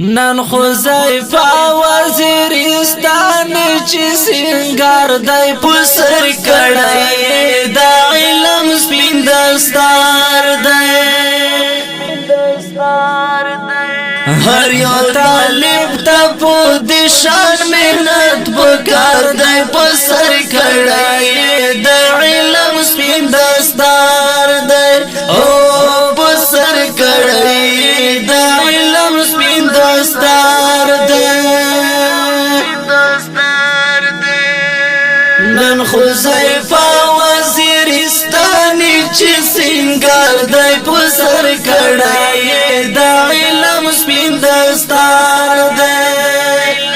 نن حذیفه وزیرستان چې سنگار دای پسر کړای د علم سپین دستار دی هر یو طالب ته په دې شان مهنت وکړ دای پسر کړای د علم سپین دستار دی او پسر کړای د علم سپین دستار دی نن حذیفه وزیرستان چې سنگار دای پسر کړای د علم سپین دستار دی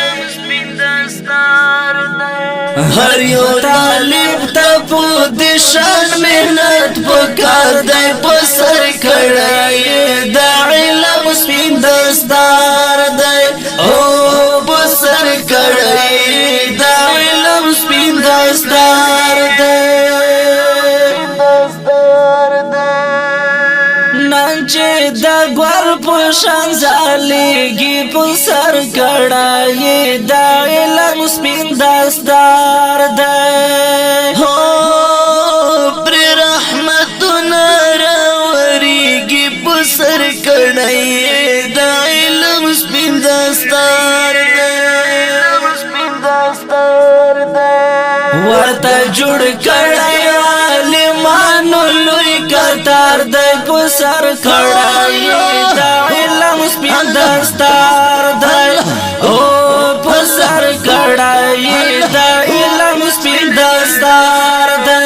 هر یو طالب ته په دې شان مهنت وکړ دای پسر کړای د علم سپین دستار دی او پسر کړای د علم سپین دستار دی نن چې د ګور په شان ځلیږي پسر کړای د علم سپین دستار دی هو پر رحمتونه راوریږي پسر کړای د علم سپین دستار دی ورته جوړ کړای عالمانو لوی کتار دی پسر کړای د علم سپین دستار دی او پسر کړای د علم سپین دستار دی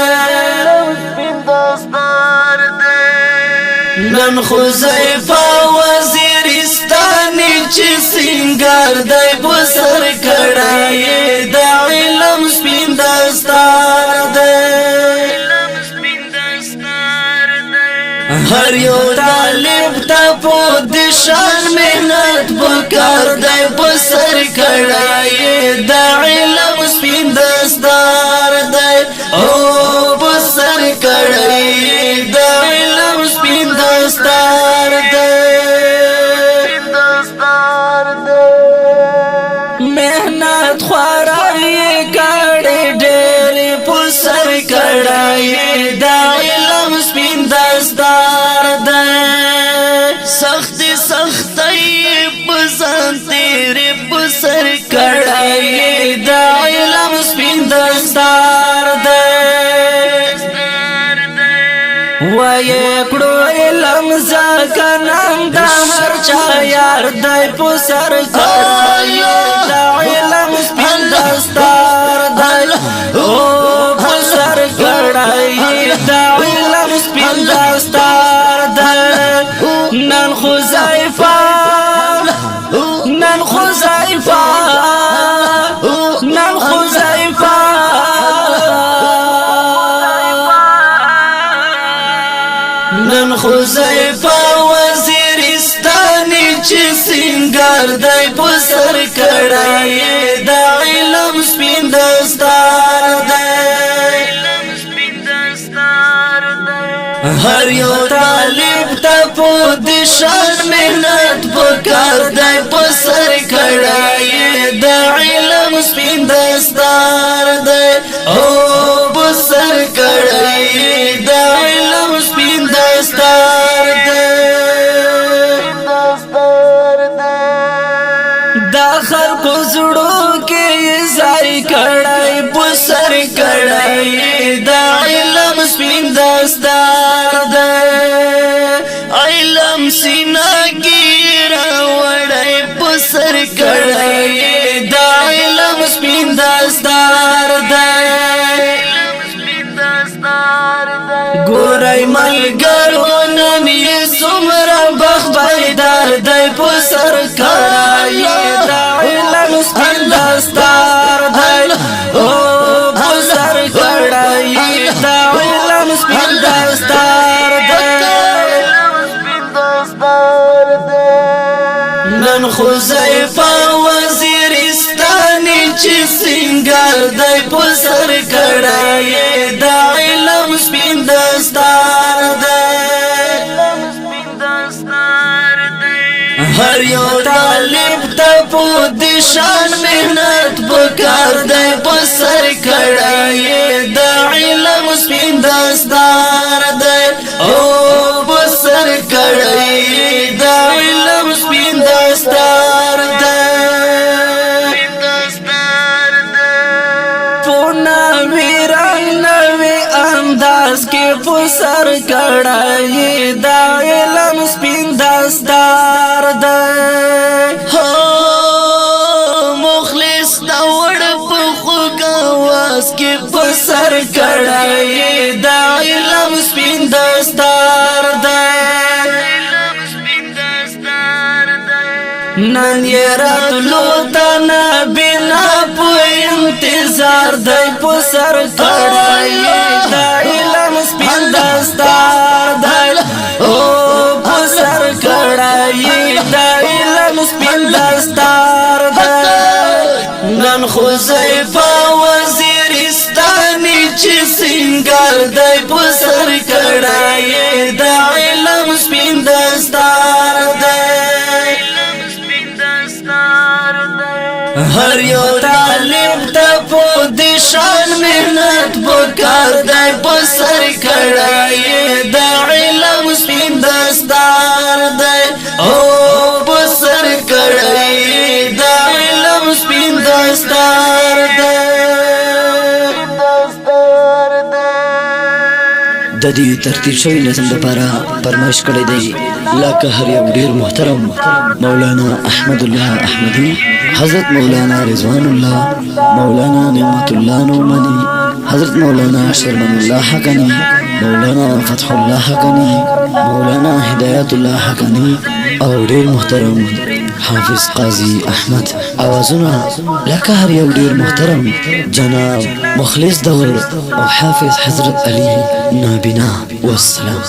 نن حذیفه وزیرستان چې سنگار دی پسر کړای د علم سپین دستار دی هر یو طالب ته په دې شان مهنت وکړ دی پسر کړای د علم سپین دستار دی او پسر کړای د علم سپین دستار دی مهنت خوارای کړي ډېر پسر کړای د علم سپین دستار دی سختي پسند تیرې پسر کړای د علم سپین دستار دی وای کړو علم ځکه نن د هر چا یار دی پسر کړای د علم سپین دستار دی او پسر کړای د علم سپین دستار دی نن حذیفه نن حذیفه نن حذیفه نن حذیفه وزیرستان چې سنگار دی پسر کړای د علم سپین دستار دی هر یو طالب ته په دې شان مهنت وکړ دی پسر کړای د علم سپین دستار دی او پسر کړای د علم سپین دستار دی دا خلکو زړو کې ځای کړای پسر کړای د علم سپین دستار دی علم سینا ګیرا وړای پسر کړای د علم سپین دستار دی ګورای ملګرو نن یې څومره بخبردار دی پسر کړای د علم سپین دستار دی او پسر کړای د علم سپین دستار دی نن حذیفه وزیرستان چې سنگار دی پسر کړای د علم سپین دستار دی هر یو طالب دستار دی او بسر کړی دا علم سپین دستار دی پونا ویران نوی انداز کی پسر کړی دا علم سپین دستار دی مخلص دا وړ په خوګاواز کی پسر کړی دا علم سپین دستار دی نن یې راتلو ته نه بنا په انتظار دی پسر کړی دا علم سپین دستار دی او پسر کړی دا علم سپین دستار دی نن حذیفه وزیرستانی چې سنگار دی پسر کړی دا علم سپین دستار دی هر یو طالب ته په دې شان محنت وکړ دی پسر کړی دا علم سپین دستار دی او پسر کړی دا علم سپین دستار دی د دې ترتیب شوی نظم لپاره فرمایش کړی دی لکه هر یو ډیر محترم مولانا احمد الله احمدی حضرت مولانا رضوان الله مولانا نعمت الله نعمانی حضرت مولانا شرمن الله حقانی مولانا فتح الله حقانی مولانا هدایت الله حقانی او ډیر محترم حافظ قاضی احمد اوازونه لکه هر یو ډیر محترم جناب مخلص دور او حافظ حضرت علی نابینا والسلام